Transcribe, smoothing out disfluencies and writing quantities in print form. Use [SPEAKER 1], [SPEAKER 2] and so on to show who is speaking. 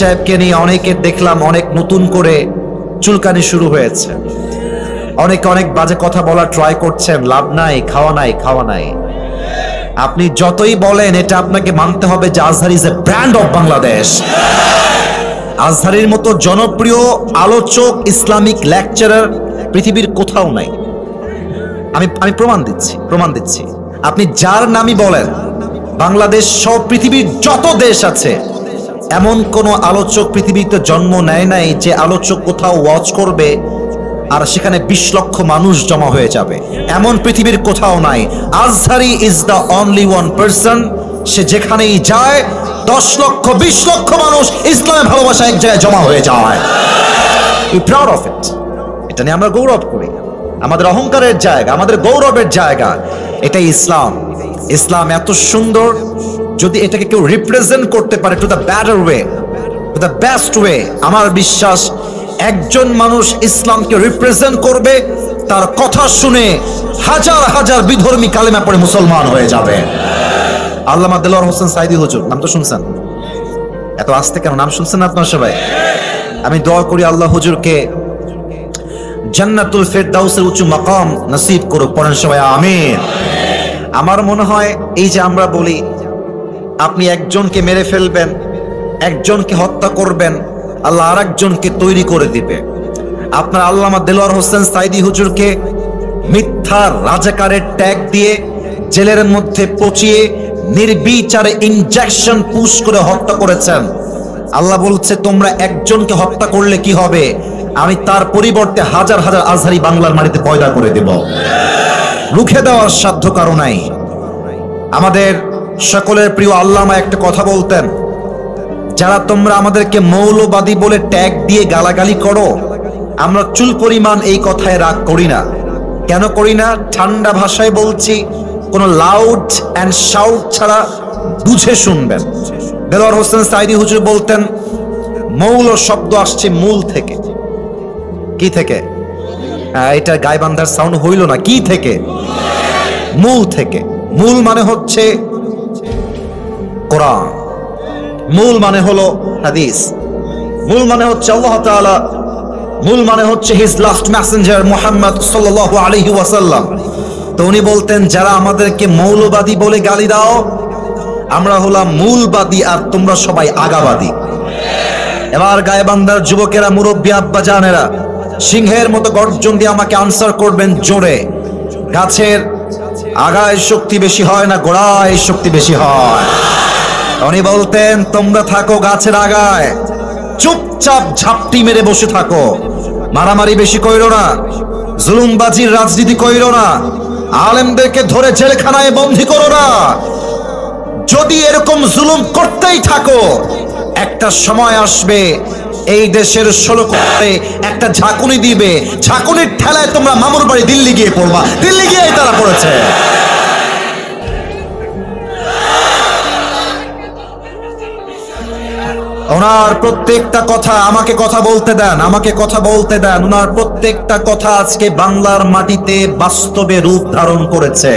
[SPEAKER 1] সাহেবকে নিয়ে অনেকে দেখলাম অনেক নতুন করে চুলকানি শুরু হয়েছে, অনেকে অনেক বাজে কথা বলা ট্রাই করছেন, লাভ নাই, খাওয়া নাই, খাওয়া নাই। আপনি যতই বলেন এটা আপনাকে মানতে হবে যে Azhar is a brand of Bangladesh. আজহারের মতো জনপ্রিয় আলোচক, ইসলামিক লেকচারার পৃথিবীর কোথাও নাই। আমি প্রমাণ দিচ্ছি। আপনি যার নামই বলেন, বাংলাদেশ সব পৃথিবীর যত দেশ আছে, এমন কোন আলোচক পৃথিবীতে জন্ম নেয় নাই যে আলোচক কোথাও ওয়াচ করবে আর সেখানে 20 লক্ষ মানুষ জমা হয়ে যাবে, এমন পৃথিবীর কোথাও নাই। Azhari is the only one person. সে যেখানেই যায় 10 লক্ষ 20 লক্ষ মানুষ ইসলামের ভালোবাসা এক জায়গায় জমা হয়ে যায়। We proud of it. এটা নিয়ে আমরা গৌরব করি, আমাদের অহংকারের জায়গা, আমাদের গৌরবের জায়গা এটাই ইসলাম। ইসলাম এত সুন্দর, যদি এটাকে কেউ রিপ্রেজেন্ট করতে পারে to the better way, to the best way, আমার বিশ্বাস একজন মানুষ ইসলামকে রিপ্রেজেন্ট করবে, তার কথা শুনে হাজার হাজার বিধর্মী কালেমা পড়ে মুসলমান হয়ে যাবে। আল্লামা দেলোয়ার হোসেন সাইদি হুজুর, নাম তো শুনছেন? এত আস্তে কেন, নাম শুনছেন না আপনারা সবাই? আমি দোয়া করি আল্লাহ হুজুরকে জান্নাতুল ফেরদাউসের উঁচু মাকাম নসিব করুক। পড়েন সবাই আমিন। আমার মনে হয় এই যে আমরা বলি আপনি একজনকে মেরে ফেলবেন, একজনকে হত্যা করবেন, আল্লাহ আর একজনকে তৈরি করে দিবে। আপনার আল্লামা দেলোয়ার হোসেন সাইদি হুজুরকে মিথ্যা রাজাকারের ট্যাগ দিয়ে জেলের মধ্যে পচিয়ে নির্বিচারে ইনজেকশন পুশ করে হত্যা করেছেন। আল্লাহ বলছে তোমরা একজনকে হত্যা করলে কি হবে, আমি তার পরিবর্তে হাজার হাজার আজহারি বাংলার মাটিতে পয়দা করে দেব। রুখে দেওয়ার সাধ্য কারো নাই। আমাদের সকলের প্রিয় আল্লামা একটা কথা বলতেন, যারা তোমরা আমাদেরকে মৌলবাদী বলে ট্যাগ দিয়ে গালাগালি করো, আমরা চুল পরিমাণ এই কথায় রাগ করি না। কেন করি না? ঠান্ডা ভাষায় বলছি, কোনো লাউড অ্যান্ড শাউট ছাড়া বুঝে শুনবেন। দেলোয়ার হোসেন সাইদি হুজুর বলতেন মৌল শব্দ আসছে মূল থেকে। কি থেকে? এটা গাইবান্ধার সাউন্ড হইল না। কি থেকে? মূল থেকে। মূল মানে হচ্ছে কোরআন, মূল মানে হলো হাদিস, মূল মানে হচ্ছে আল্লাহ তাআলা, মূল মানে হচ্ছে হিজ লাস্ট মেসেঞ্জার মুহাম্মদ সাল্লাল্লাহু আলাইহি ওয়াসাল্লাম। তো উনি বলতেন যারা আমাদেরকে মৌলবাদী বলে গালি দাও, আমরা হলাম মূলবাদী আর তোমরা সবাই আগাবাদী। এবার গায়েবান্ধার যুবকেরা, মুরব্বী আব্বা জানেরা, সিংহের মতো গর্জন দিয়ে আমাকে আনসার করবেন জোরে। গাছের আগায় শক্তি বেশি হয় না গোড়ায় শক্তি বেশি হয়? উনি বলতেন তোমরা থাকো গাছের আগায়, চুপচাপ ঝাপটি মেরে বসে থাকো, মারামারি বেশি কইরো না, জুলুমবাজির রাজনীতি কইরো না, আলেমদেরকে ধরে জেলখানায় বন্দী করো না। যদি এরকম জুলুম করতেই থাকো, একটা সময় আসবে এই দেশের 16 কোটি একটা ঝাঁকুনি দিবে, ঝাঁকুনির ঠেলায় তোমরা মামুর বাড়ি দিল্লি গিয়ে পড়বা। দিল্লি গিয়ে তারা পড়েছে। ওনার প্রত্যেকটা কথা, আমাকে কথা বলতে দেন, আমাকে কথা বলতে দেন, ওনার প্রত্যেকটা কথা আজকে বাংলার মাটিতে বাস্তবে রূপ ধারণ করেছে।